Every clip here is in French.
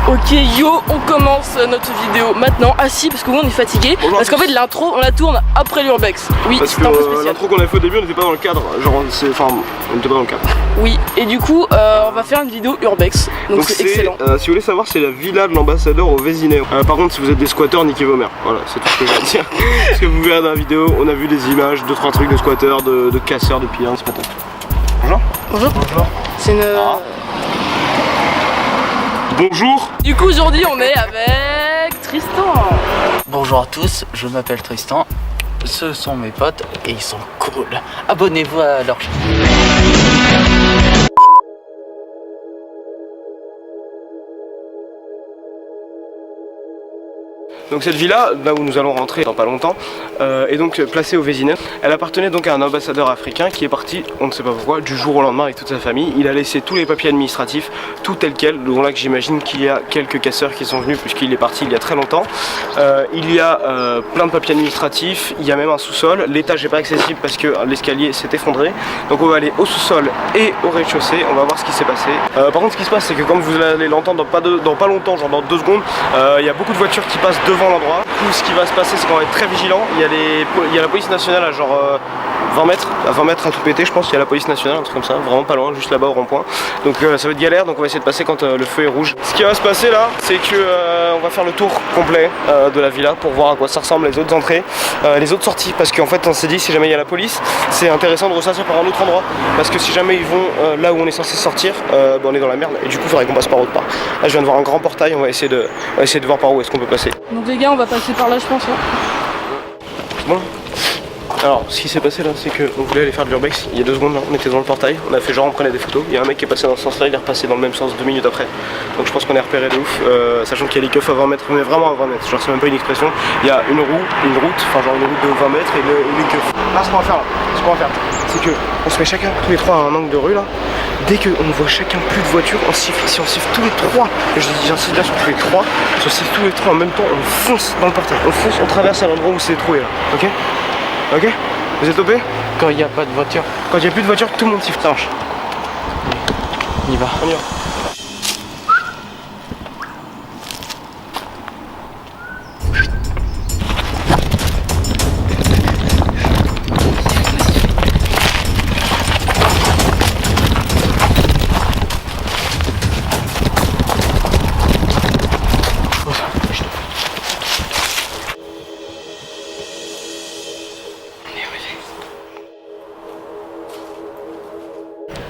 Ok yo, on commence notre vidéo maintenant. Ah si, parce que oui on est fatigué. Parce qu'en fait l'intro on la tourne après l'urbex. Oui, c'est un peu spécial. L'intro qu'on a fait au début on n'était pas dans le cadre. Genre enfin on n'était pas dans le cadre. Oui, et du coup on va faire une vidéo urbex. Donc c'est excellent. Si vous voulez savoir, c'est la villa de l'ambassadeur au Vésinet. Par contre si vous êtes des squatteurs, niquez vos mères. Voilà, c'est tout ce que j'ai à dire. Parce que vous verrez dans la vidéo, on a vu des images, 2-3 trucs de squatteurs, de casseurs, de pilleurs, c'est pas top. Bonjour. Bonjour. Bonjour. C'est une... Bonjour. Du coup aujourd'hui on est avec Tristan. Bonjour à tous, je m'appelle Tristan. Ce sont mes potes et ils sont cool. Abonnez-vous à leur chaîne. Donc cette villa, là où nous allons rentrer dans pas longtemps, est donc placée au Vésinet. Elle appartenait donc à un ambassadeur africain qui est parti, on ne sait pas pourquoi, du jour au lendemain avec toute sa famille. Il a laissé tous les papiers administratifs, tout tel quel, dont là que j'imagine qu'il y a quelques casseurs qui sont venus puisqu'il est parti il y a très longtemps. Il y a plein de papiers administratifs, il y a même un sous-sol. L'étage n'est pas accessible parce que l'escalier s'est effondré. Donc on va aller au sous-sol et au rez-de-chaussée, on va voir ce qui s'est passé. Par contre ce qui se passe c'est que comme vous allez l'entendre dans pas longtemps, genre dans 2 secondes, il y a beaucoup de voitures qui passent devant l'endroit. Du coup ce qui va se passer c'est qu'on va être très vigilant. Il y a la police nationale à genre 20 mètres à tout péter je pense. Il y a la police nationale, un truc comme ça, vraiment pas loin, juste là-bas au rond-point. Donc ça va être galère, donc on va essayer de passer quand le feu est rouge. Ce qui va se passer là c'est que on va faire le tour complet de la villa pour voir à quoi ça ressemble les autres entrées, les autres sorties, parce qu'en fait on s'est dit si jamais il y a la police c'est intéressant de ressortir par un autre endroit, parce que si jamais ils vont là où on est censé sortir, on est dans la merde et du coup il faudrait qu'on passe par autre part. Là je viens de voir un grand portail, on va essayer de voir par où est-ce qu'on peut passer. Donc les gars on va passer par là je pense. Bon. Alors ce qui s'est passé là c'est qu'on voulait aller faire de l'urbex, il y a 2 secondes là, on était dans le portail, on a fait genre on prenait des photos, il y a un mec qui est passé dans ce sens là, il est repassé dans le même sens 2 minutes après. Donc je pense qu'on est repéré de ouf, sachant qu'il y a les keufs à 20 mètres, mais vraiment à 20 mètres, genre c'est même pas une expression, il y a une route, enfin genre une route de 20 mètres et les keufs. Là ce qu'on va faire c'est que on se met chacun tous les 3 à un angle de rue là, dès qu'on voit chacun plus de voitures, on siffle, si on siffle tous les 3, j'insiste bien sur tous les 3, si on siffle tous les 3 en même temps, on fonce dans le portail, on traverse à l'endroit où c'est trouvé là, ok? Ok? Vous êtes OP? Quand il n'y a pas de voiture. Quand il n'y a plus de voiture, tout le monde siffle, ça marche. On y va. On y va.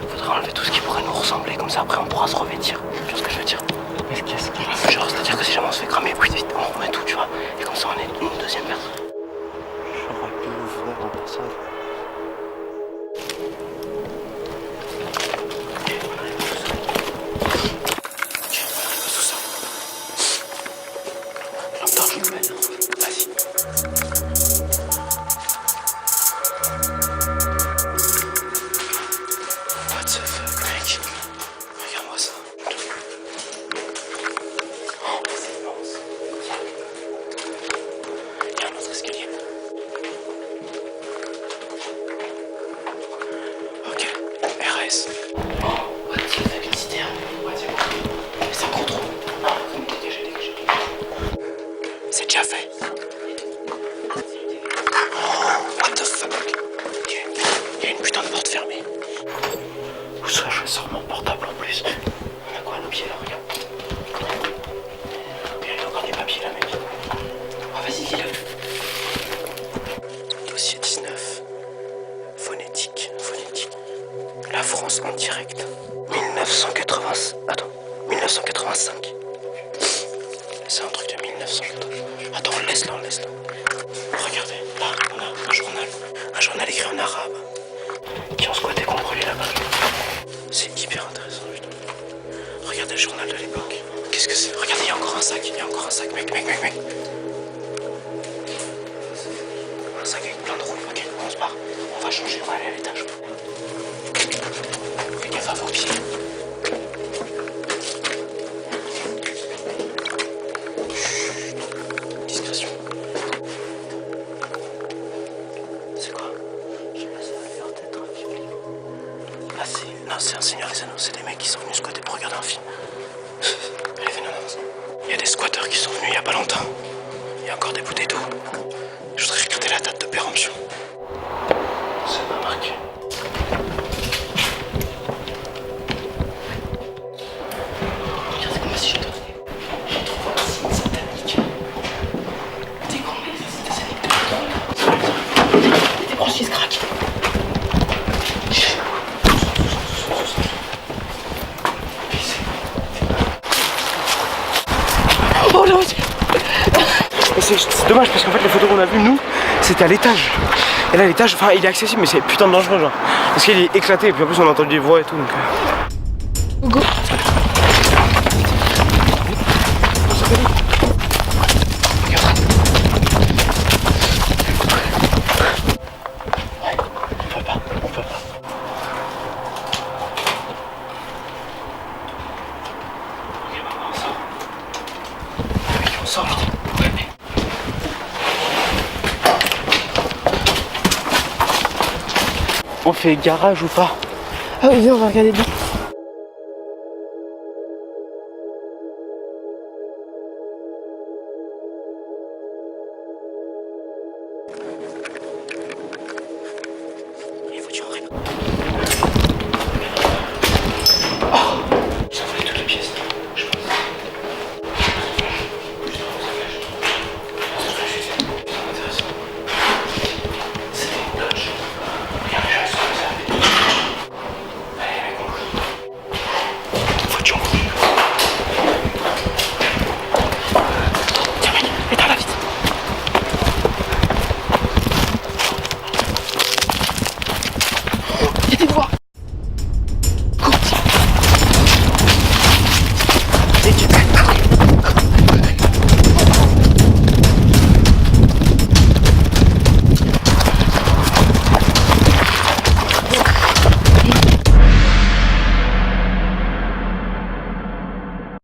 Faudrait enlever tout ce qui pourrait nous ressembler, comme ça après on pourra se revêtir. Tu vois ce que je veux dire? Mais qu'est-ce qu'il a? Genre c'est-à-dire que si jamais on se fait cramer, oui vite, on remet tout, tu vois. Et comme ça on est une deuxième personne. J'aurais pu ouvrir un passage. C'est déjà fait. What the fuck? Il y a une putain de porte fermée. Où ça, je sors mon portable en plus. On a quoi à nos pieds là, regarde. Il y a encore des papiers là, mec. Oh vas-y, dis-le. Dossier 19. Phonétique. La France en direct. 1985. C'est un truc de 1900. Attends, laisse-le. Regardez, là, on a un journal. Un journal écrit en arabe. Qui ont squatté qu'on brûlait la page. C'est hyper intéressant, putain. Regardez le journal de l'époque. Qu'est-ce que c'est? Regardez, il y a encore un sac, mec. Un sac avec plein de roues. Ok, on se barre. On va changer, on va aller à l'étage. Fais gaffe à vos pieds. Discrétion. C'est quoi? Je sais pas, ça a l'air d'être un film. Ah non, c'est un Seigneur des Anneaux, c'est des mecs qui sont venus squatter pour regarder un film. Allez, venez, on avance. y a des squatteurs qui sont venus il y a pas longtemps. Il y a encore des bouts d'étau. Je voudrais regarder la date de péremption. C'est pas marqué. Regardez comment si j'ai donné. Je trouve un signe satanique. T'es con, mais c'est satanique de Il y a des branches qui se craquent. Oh là, c'est dommage parce qu'en fait les photos qu'on a vues nous c'était à l'étage. Et là l'étage, enfin il est accessible mais c'est putain de dangereux genre. Parce qu'il est éclaté et puis en plus on a entendu des voix et tout donc. Go. On peut pas. Ok maman on sort. Oui on sort putain. On fait garage ou pas? Ah oui, viens, on va regarder dedans.